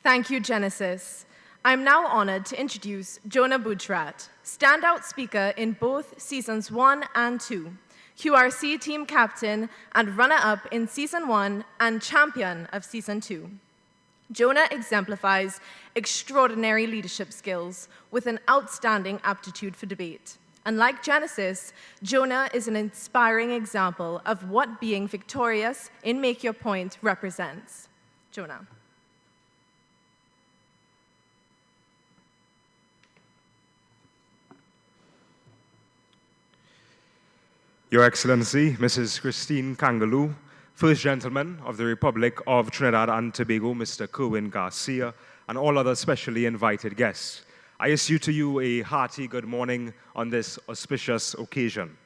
Thank you, Genesis. I'm now honored to introduce Jonah Bujrat, standout speaker in both Seasons 1 and 2, QRC team captain and runner-up in Season 1 and champion of Season 2. Jonah exemplifies extraordinary leadership skills with an outstanding aptitude for debate. And like Genesis, Jonah is an inspiring example of what being victorious in Make Your Point represents. Jonah. Your Excellency, Mrs. Christine Kangaloo, First Gentleman of the Republic of Trinidad and Tobago, Mr. Kerwin Garcia, and all other specially invited guests, I issue to you a hearty good morning on this auspicious occasion.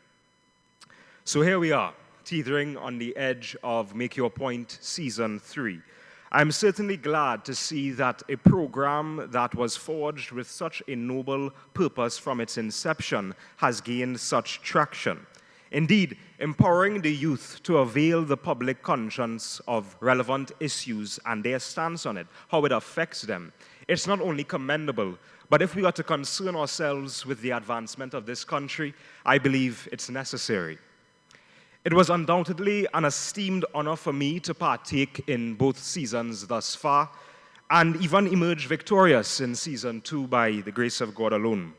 So here we are, teetering on the edge of Make Your Point Season 3. I'm certainly glad to see that a program that was forged with such a noble purpose from its inception has gained such traction. Indeed, empowering the youth to avail the public conscience of relevant issues and their stance on it, how it affects them. It's not only commendable, but if we are to concern ourselves with the advancement of this country, I believe it's necessary. It was undoubtedly an esteemed honor for me to partake in both seasons thus far, and even emerge victorious in Season 2 by the grace of God alone.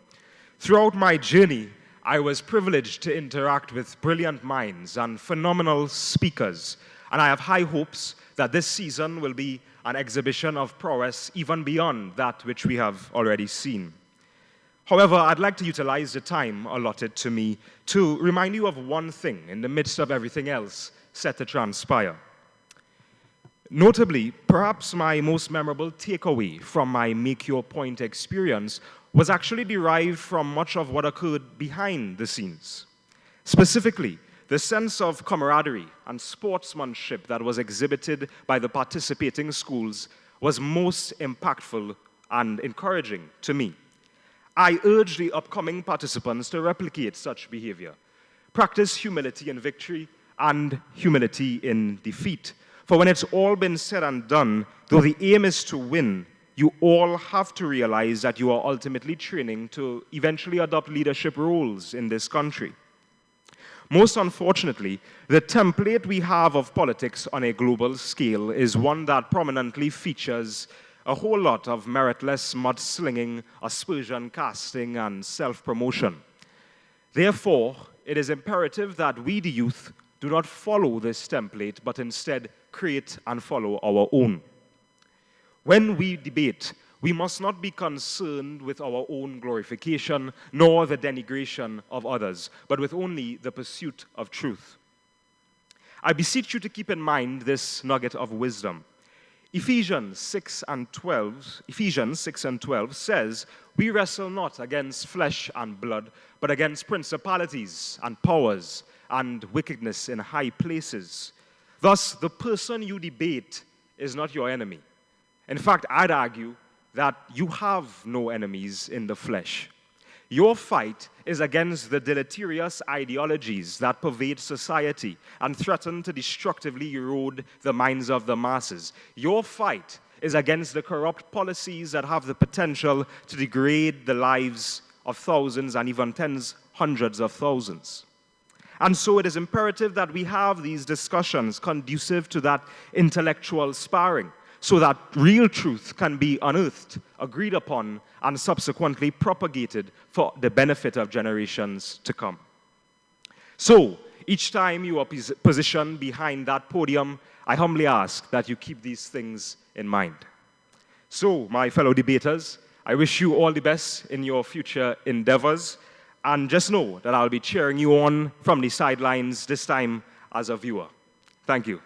Throughout my journey, I was privileged to interact with brilliant minds and phenomenal speakers, and I have high hopes that this season will be an exhibition of prowess even beyond that which we have already seen. However, I'd like to utilize the time allotted to me to remind you of one thing in the midst of everything else set to transpire. Notably, perhaps my most memorable takeaway from my Make Your Point experience was actually derived from much of what occurred behind the scenes. Specifically, the sense of camaraderie and sportsmanship that was exhibited by the participating schools was most impactful and encouraging to me. I urge the upcoming participants to replicate such behavior. Practice humility in victory and humility in defeat. For when it's all been said and done, though the aim is to win, you all have to realize that you are ultimately training to eventually adopt leadership roles in this country. Most unfortunately, the template we have of politics on a global scale is one that prominently features a whole lot of meritless mudslinging, aspersion casting, and self-promotion. Therefore, it is imperative that we, the youth, do not follow this template, but instead create and follow our own. When we debate, we must not be concerned with our own glorification, nor the denigration of others, but with only the pursuit of truth. I beseech you to keep in mind this nugget of wisdom. Ephesians 6 and 12 says, "We wrestle not against flesh and blood, but against principalities and powers and wickedness in high places." Thus, the person you debate is not your enemy. In fact, I'd argue that you have no enemies in the flesh. Your fight is against the deleterious ideologies that pervade society and threaten to destructively erode the minds of the masses. Your fight is against the corrupt policies that have the potential to degrade the lives of thousands and even tens, hundreds of thousands. And so it is imperative that we have these discussions conducive to that intellectual sparring, so that real truth can be unearthed, agreed upon, and subsequently propagated for the benefit of generations to come. So, each time you are positioned behind that podium, I humbly ask that you keep these things in mind. So, my fellow debaters, I wish you all the best in your future endeavors, and just know that I'll be cheering you on from the sidelines, this time as a viewer. Thank you.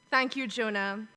Thank you, Jonah.